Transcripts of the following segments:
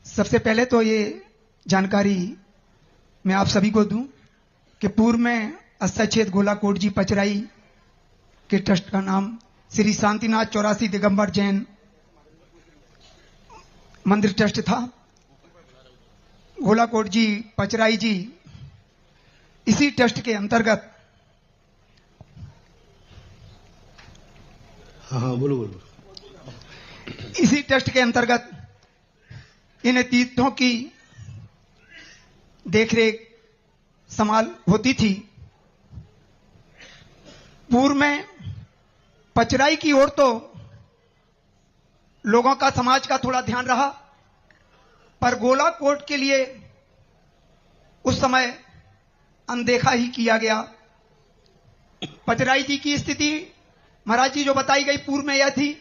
सबसे पहले तो ये जानकारी मैं आप सभी को दूं कि पूर्व में अस्थाक्षेत्र गोलाकोट जी पचराई के ट्रस्ट का नाम श्री शांतिनाथ 84 दिगंबर जैन मंदिर ट्रस्ट था। गोलाकोट जी पचराई जी इसी ट्रस्ट के अंतर्गत बोलो। इसी ट्रस्ट के अंतर्गत इन तीर्थों की देखरेख संभाल होती थी। पूर्व में पचराई की ओर तो लोगों का, समाज का थोड़ा ध्यान रहा, पर गोलाकोट के लिए उस समय अनदेखा ही किया गया। पचराई जी की स्थिति महाराज जी जो बताई गई पूर्व में यह थी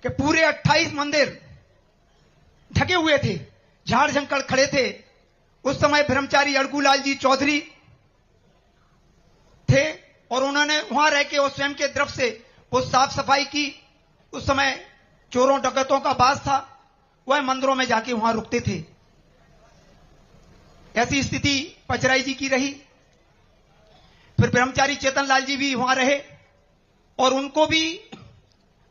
कि पूरे 28 मंदिर ढके हुए थे, झाड़ जंगल खड़े थे। उस समय ब्रह्मचारी अड़कूलाल जी चौधरी थे और उन्होंने वहां रह के और स्वयं के तरफ से वो साफ सफाई की। उस समय चोरों डकैतों का वास था, वह मंदिरों में जाके वहां रुकते थे। ऐसी स्थिति पचराई जी की रही। फिर ब्रह्मचारी चेतन लाल जी भी वहां रहे और उनको भी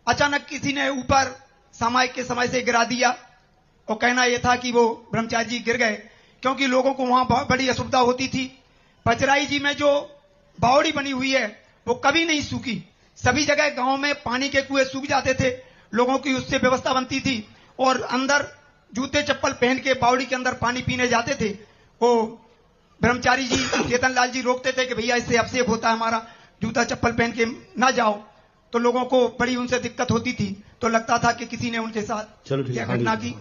अचानक किसी ने ऊपर सामायिक के समय से गिरा दिया और कहना यह था कि वो ब्रह्मचारी जी गिर गए क्योंकि लोगों को वहां बहुत बड़ी असुविधा होती थी। पचराई जी में जो बावड़ी बनी हुई है वो कभी नहीं सूखी। सभी जगह गांव में पानी के कुएं सूख जाते थे, लोगों की उससे व्यवस्था बनती थी और अंदर जूते चप्पल पहन के बावड़ी के अंदर पानी पीने जाते थे। वो ब्रह्मचारी जी चेतन लाल जी रोकते थे कि भैया इससे अपसेप होता है, हमारा जूता चप्पल पहन के ना जाओ। तो लोगों को बड़ी उनसे दिक्कत होती थी, तो लगता था कि किसी ने उनके साथ क्या घटना की।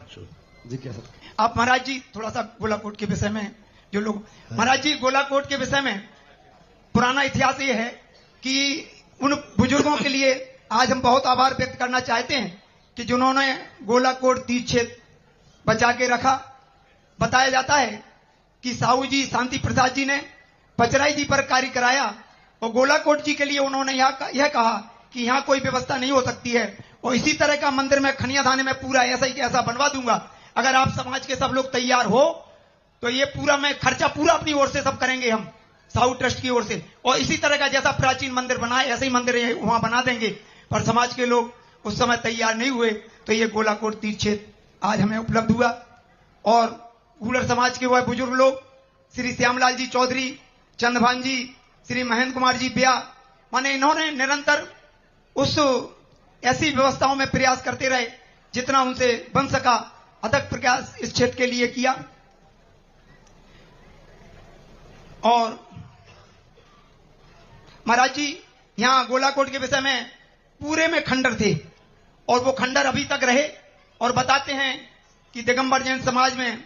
आप महाराज जी थोड़ा सा गोलाकोट के विषय में जो लोग, महाराज जी गोलाकोट के विषय में पुराना इतिहास ये है कि उन बुजुर्गों के लिए आज हम बहुत आभार व्यक्त करना चाहते हैं कि जिन्होंने गोलाकोट तीर्थ क्षेत्र बचा के रखा। बताया जाता है कि साहू जी शांति प्रसाद जी ने पचराई जी पर कार्य कराया और गोलाकोट जी के लिए उन्होंने यह कहा कि यहाँ कोई व्यवस्था नहीं हो सकती है और इसी तरह का मंदिर में खनिया थाने में पूरा ऐसा ही कैसा बनवा दूंगा। अगर आप समाज के सब लोग तैयार हो तो ये पूरा मैं खर्चा पूरा अपनी ओर से सब करेंगे, हम साहू ट्रस्ट की ओर से, और इसी तरह का जैसा प्राचीन मंदिर बनाए ऐसे ही मंदिर वहां बना देंगे। पर समाज के लोग उस समय तैयार नहीं हुए तो ये गोलाकोट तीर्थ क्षेत्र आज हमें उपलब्ध हुआ। और गूलर समाज के वह बुजुर्ग लोग श्री श्यामलाल जी चौधरी, चंद्रभान जी, श्री महेंद्र कुमार जी ब्याह, माने इन्होंने निरंतर उस ऐसी व्यवस्थाओं में प्रयास करते रहे जितना उनसे बन सका, अथक प्रयास इस क्षेत्र के लिए किया। और महाराज जी यहां गोलाकोट के विषय में पूरे में खंडर थे और वो खंडर अभी तक रहे। और बताते हैं कि दिगंबर जैन समाज में,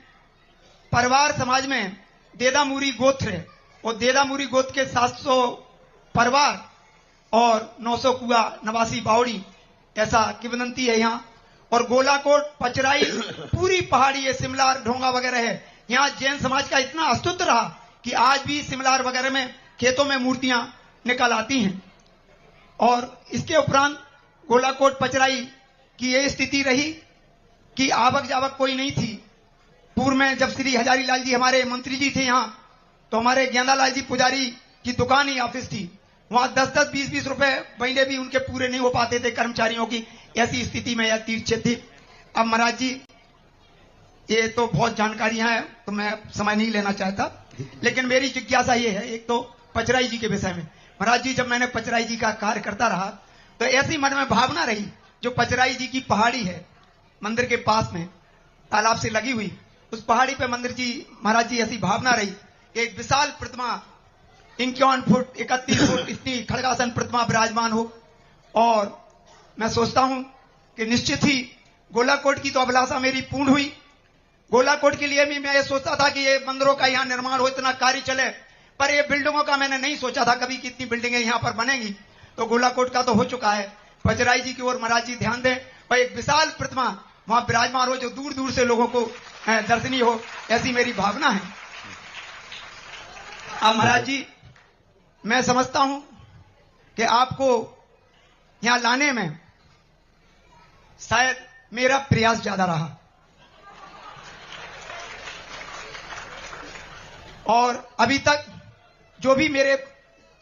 परिवार समाज में देदामुरी गोत्र है और देदामुरी गोत्र के 700 परिवार और 900 कुआ नवासी बावड़ी, ऐसा किंवदंती है यहाँ। और गोलाकोट पचराई पूरी पहाड़ी है, सिमलार ढोंगा वगैरह है। यहाँ जैन समाज का इतना अस्तित्व रहा कि आज भी सिमलार वगैरह में खेतों में मूर्तियां निकल आती हैं। और इसके उपरांत गोलाकोट पचराई की यह स्थिति रही कि आवक जावक कोई नहीं थी। पूर्व में जब श्री हजारी लाल जी हमारे मंत्री जी थे यहाँ, तो हमारे गेंदालाल जी पुजारी की दुकान ही ऑफिस थी। वहां 10-10, 20-20 रुपए महीने भी उनके पूरे नहीं हो पाते थे कर्मचारियों की। ऐसी स्थिति में यह तीर्थ क्षेत्र थी। अब महाराज जी ये तो बहुत जानकारियां हैं तो मैं समय नहीं लेना चाहता, लेकिन मेरी जिज्ञासा ये है एक तो पचराई जी के विषय में। महाराज जी जब मैंने पचराई जी का कार्य करता रहा तो ऐसी मन में भावना रही, जो पचराई जी की पहाड़ी है मंदिर के पास में तालाब से लगी हुई, उस पहाड़ी पे मंदिर जी महाराज जी ऐसी भावना रही, एक विशाल प्रतिमा 51 फुट 31 फुट इतनी खड़गासन प्रतिमा विराजमान हो। और मैं सोचता हूं कि निश्चित ही गोलाकोट की तो अभिलाषा मेरी पूर्ण हुई। गोलाकोट के लिए भी मैं ये सोचता था कि ये मंदिरों का यहाँ निर्माण हो, इतना कार्य चले, पर ये बिल्डिंगों का मैंने नहीं सोचा था कभी कि इतनी बिल्डिंगें यहाँ पर बनेंगी। तो गोलाकोट का तो हो चुका है। पचराई जी की ओर महाराज जी ध्यान दें और एक विशाल प्रतिमा वहां विराजमान हो जो दूर दूर से लोगों को दर्शनीय हो, ऐसी मेरी भावना है। अब महाराज जी मैं समझता हूं कि आपको यहां लाने में शायद मेरा प्रयास ज्यादा रहा और अभी तक जो भी मेरे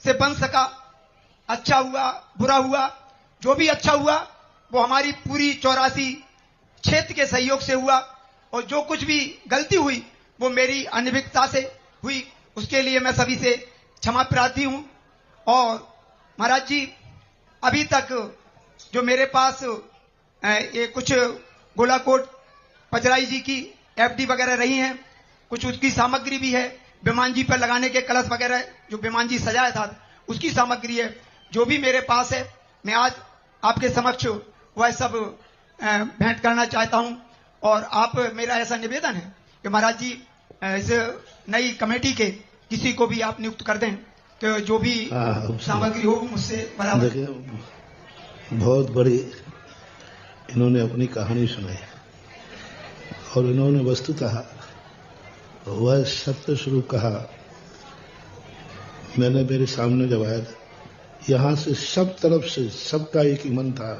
से बन सका, अच्छा हुआ बुरा हुआ, जो भी अच्छा हुआ वो हमारी पूरी 84 क्षेत्र के सहयोग से हुआ और जो कुछ भी गलती हुई वो मेरी अनभिज्ञता से हुई। उसके लिए मैं सभी से क्षमा प्रार्थी हूं। और महाराज जी, अभी तक जो मेरे पास ये कुछ गोलाकोट पचराई जी की एफडी वगैरह रही हैं, कुछ उसकी सामग्री भी है, विमान जी पर लगाने के कलश वगैरह जो विमान जी सजाया था उसकी सामग्री है, जो भी मेरे पास है मैं आज आपके समक्ष वह सब भेंट करना चाहता हूं। और आप, मेरा ऐसा निवेदन है कि महाराज जी इस नई कमेटी के किसी को भी आप नियुक्त कर दें कि जो भी सामग्री हो मुझसे बराबर। देखिए, बहुत बड़ी इन्होंने अपनी कहानी सुनाई और इन्होंने वस्तुतः वह सत्य स्वरूप कहा। मैंने मेरे सामने जब आया, यहां से सब तरफ से सबका एक ही मन था,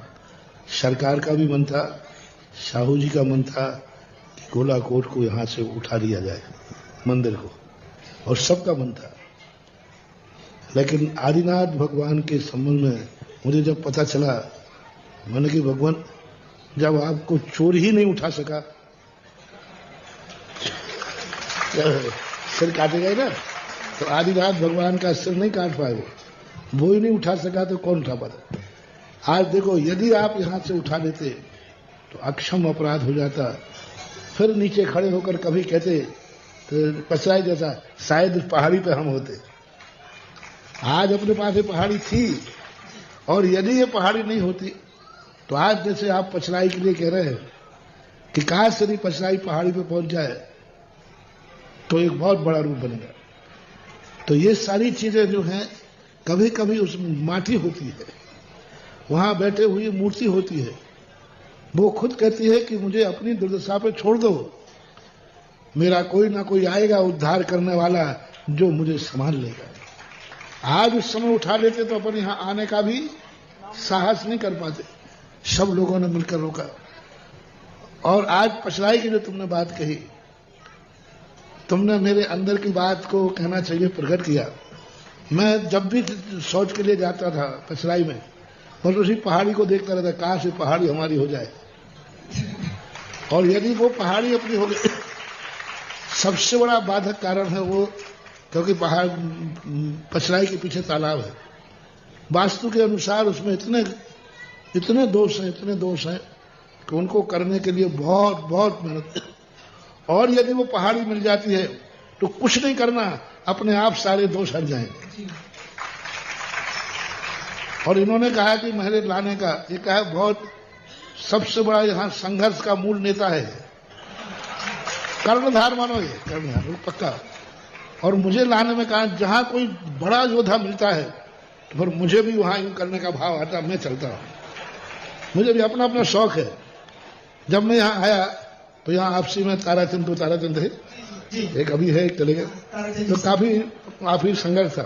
सरकार का भी मन था, साहू जी का मन था कि गोलाकोट को यहां से उठा लिया जाए मंदिर को, और सबका मन था। लेकिन आदिनाथ भगवान के संबंध में मुझे जब पता चला, मैंने कि भगवान, जब आपको चोर ही नहीं उठा सका, सिर काटेगा ही ना, तो आदिनाथ भगवान का सिर नहीं काट पाए, वो ही नहीं उठा सका तो कौन उठा पाता। आज देखो, यदि आप यहां से उठा लेते तो अक्षम अपराध हो जाता। फिर नीचे खड़े होकर कभी कहते तो पचराई जैसा शायद उस पहाड़ी पे हम होते। आज अपने पास ये पहाड़ी थी, और यदि ये पहाड़ी नहीं होती तो आज जैसे आप पचराई के लिए कह रहे हैं कि काश यदि पचराई पहाड़ी पे पहुंच जाए तो एक बहुत बड़ा रूप बनेगा। तो ये सारी चीजें जो हैं, कभी कभी उसमें माटी होती है, वहां बैठे हुई मूर्ति होती है, वो खुद कहती है कि मुझे अपनी दुर्दशा पे छोड़ दो, मेरा कोई ना कोई आएगा उद्धार करने वाला जो मुझे संभाल लेगा। आज उस समय उठा लेते तो अपन यहां आने का भी साहस नहीं कर पाते। सब लोगों ने मिलकर रोका। और आज पचराई की जो तुमने बात कही, तुमने मेरे अंदर की बात को कहना चाहिए प्रकट किया। मैं जब भी शौच के लिए जाता था पचराई में, बस उसी पहाड़ी को देखता रहता, काश ये पहाड़ी हमारी हो जाए। और यदि वो पहाड़ी अपनी हो गई, सबसे बड़ा बाधक कारण है वो, क्योंकि पहाड़ पचराई के पीछे तालाब है। वास्तु के अनुसार उसमें इतने दोष हैं कि उनको करने के लिए बहुत बहुत मेहनत। और यदि वो पहाड़ी मिल जाती है तो कुछ नहीं करना, अपने आप सारे दोष हट जाएंगे। और इन्होंने कहा कि मेरे लाने का, ये कहा बहुत सबसे बड़ा यहां संघर्ष का मूल नेता है कर्णधार, मानो ये कर्णधार पक्का। और मुझे लाने में कहा जहां कोई बड़ा योद्धा मिलता है तो फिर मुझे भी वहां यूं करने का भाव आता, मैं चलता हूं। मुझे भी अपना अपना शौक है। जब मैं यहां आया तो यहां आपसी में ताराचंद है, एक अभी है, एक चले गए, तो काफी संघर्ष था।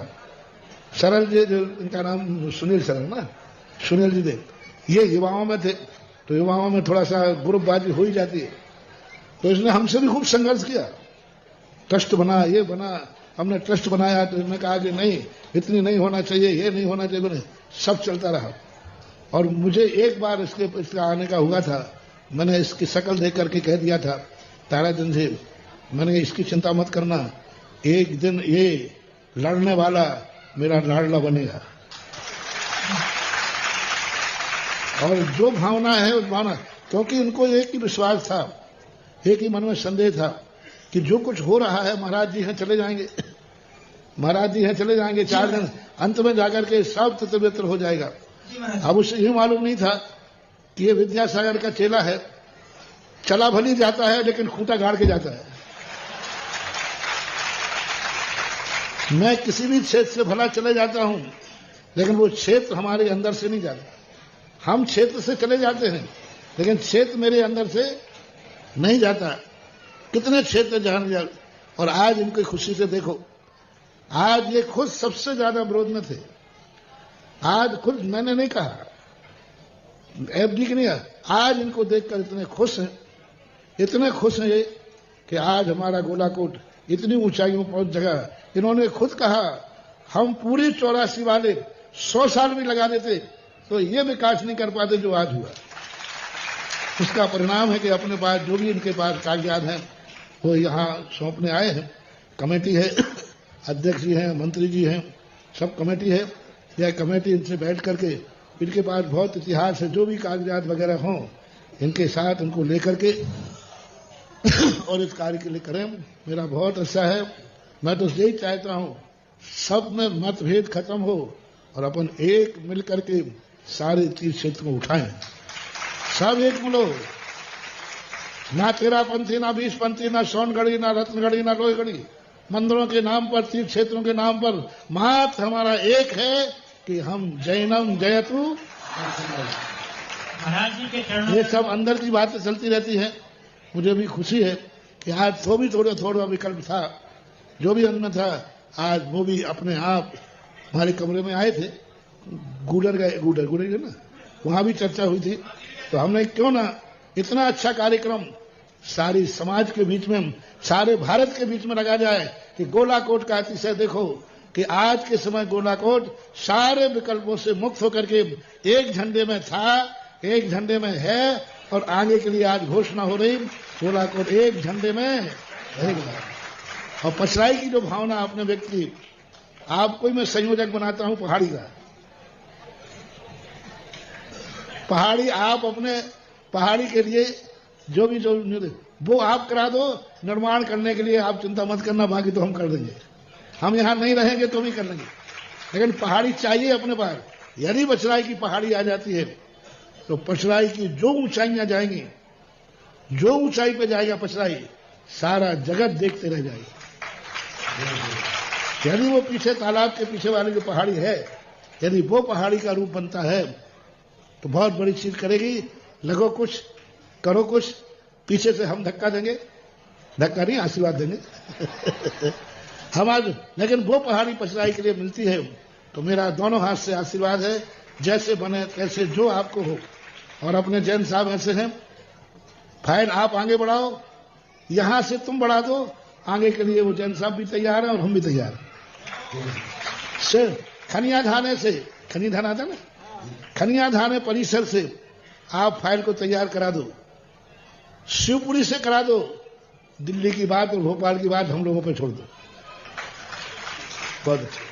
सरल जी, जो इनका नाम सुनील सरल ना, सुनील जी देव, ये युवाओं में थे, तो युवाओं में थोड़ा सा ग्रुपबाजी हो ही जाती है। तो इसने हमसे भी खूब संघर्ष किया, ट्रस्ट बना, ये बना, हमने ट्रस्ट बनाया तो इसने कहा कि नहीं, इतनी नहीं होना चाहिए, ये नहीं होना चाहिए, मैंने सब चलता रहा। और मुझे एक बार इसका आने का हुआ था, मैंने इसकी शक्ल देख करके कह दिया था ताराचंद जी, मैंने इसकी चिंता मत करना, एक दिन ये लड़ने वाला मेरा लाडला बनेगा। और जो भावना है उस भावना, क्योंकि उनको एक ही विश्वास था, एक ही मन में संदेह था कि जो कुछ हो रहा है महाराज जी हैं चले जाएंगे, महाराज जी हैं चले जाएंगे, 4 दिन अंत में जाकर के सब तितर हो जाएगा। अब उसे यूं मालूम नहीं था कि ये विद्यासागर का चेला है, चला भली जाता है लेकिन खूंटा गाड़ के जाता है। मैं किसी भी क्षेत्र से भला चले जाता हूं, लेकिन वो क्षेत्र हमारे अंदर से नहीं जाता। हम क्षेत्र से चले जाते हैं लेकिन क्षेत्र मेरे अंदर से नहीं जाता। कितने क्षेत्र जान जा, और आज इनकी खुशी से देखो, आज ये खुद सबसे ज्यादा विरोध में थे। आज खुद मैंने नहीं कहा, FD की नहीं है। आज इनको देखकर इतने खुश हैं ये कि आज हमारा गोलाकोट इतनी ऊंचाइयों पर पहुंच जगह। इन्होंने खुद कहा हम पूरी 84 वाले 100 साल भी लगा देते तो ये विकास नहीं कर पाते जो आज हुआ। उसका परिणाम है कि अपने पास जो भी इनके पास कागजात हैं वो यहाँ सौंपने आए हैं। कमेटी है, अध्यक्ष जी हैं, मंत्री जी हैं, सब कमेटी है। यह कमेटी इनसे बैठ करके इनके पास बहुत इतिहास है, जो भी कागजात वगैरह हों इनके साथ उनको लेकर के और इस कार्य के लिए करें। मेरा बहुत अच्छा है। मैं तो यही चाहता हूं सब में मतभेद खत्म हो और अपन एक मिलकर के सारे तीर्थ क्षेत्र को उठाएं। सब एक मिलो, ना 13 पंथी, ना 20 पंथी, ना सोनगढ़ी, ना रत्नगढ़ी, ना लोहगढ़ी। मंदिरों के नाम पर, तीर्थ क्षेत्रों के नाम पर मात्र हमारा एक है कि हम जैनम जयतु। महाराज जी के चरणों ये सब अंदर की बातें चलती रहती है। मुझे भी खुशी है कि आज तो भी थोड़ा विकल्प था, जो भी अन्न था, आज वो भी अपने आप हमारे कमरे में आए थे। गूडर गए ना, वहां भी चर्चा हुई थी। तो हमने क्यों ना इतना अच्छा कार्यक्रम सारी समाज के बीच में, सारे भारत के बीच में लगा जाए कि गोलाकोट का अतिशय देखो कि आज के समय गोलाकोट सारे विकल्पों से मुक्त होकर के एक झंडे में था, एक झंडे में है और आगे के लिए आज घोषणा हो रही गोलाकोट एक झंडे में रहेगा। और पचराई की जो भावना आपने व्यक्त की, आपको ही मैं संयोजक बनाता हूं पहाड़ी का। पहाड़ी आप अपने पहाड़ी के लिए जो भी वो आप करा दो, निर्माण करने के लिए आप चिंता मत करना, बाकी तो हम कर देंगे। हम यहां नहीं रहेंगे तो भी कर लेंगे, लेकिन पहाड़ी चाहिए अपने पास। यदि पचराई की पहाड़ी आ जाती है तो पचराई की जो ऊंचाइयां जाएंगी, जो ऊंचाई पे जाएगा पचराई, सारा जगत देखते रह जाएगा। यदि वो पीछे तालाब के पीछे वाली जो पहाड़ी है, यदि वो पहाड़ी का रूप बनता है तो बहुत बड़ी चीज करेगी। लगो कुछ, करो कुछ, पीछे से हम धक्का देंगे, धक्का नहीं आशीर्वाद देंगे हम आज। लेकिन वो पहाड़ी पचराई के लिए मिलती है तो मेरा दोनों हाथ से आशीर्वाद है, जैसे बने तैसे जो आपको हो। और अपने जैन साहब ऐसे हैं, फाइल आप आगे बढ़ाओ, यहां से तुम बढ़ा दो, आगे के लिए वो जैन साहब भी तैयार है और हम भी तैयार हैं। खनिया धाने से, खनी धाना था ना, खनिया धाने परिसर से आप फाइल को तैयार करा दो, शिवपुरी से करा दो, दिल्ली की बात और भोपाल की बात हम लोगों पर छोड़ दो। बहुत अच्छा।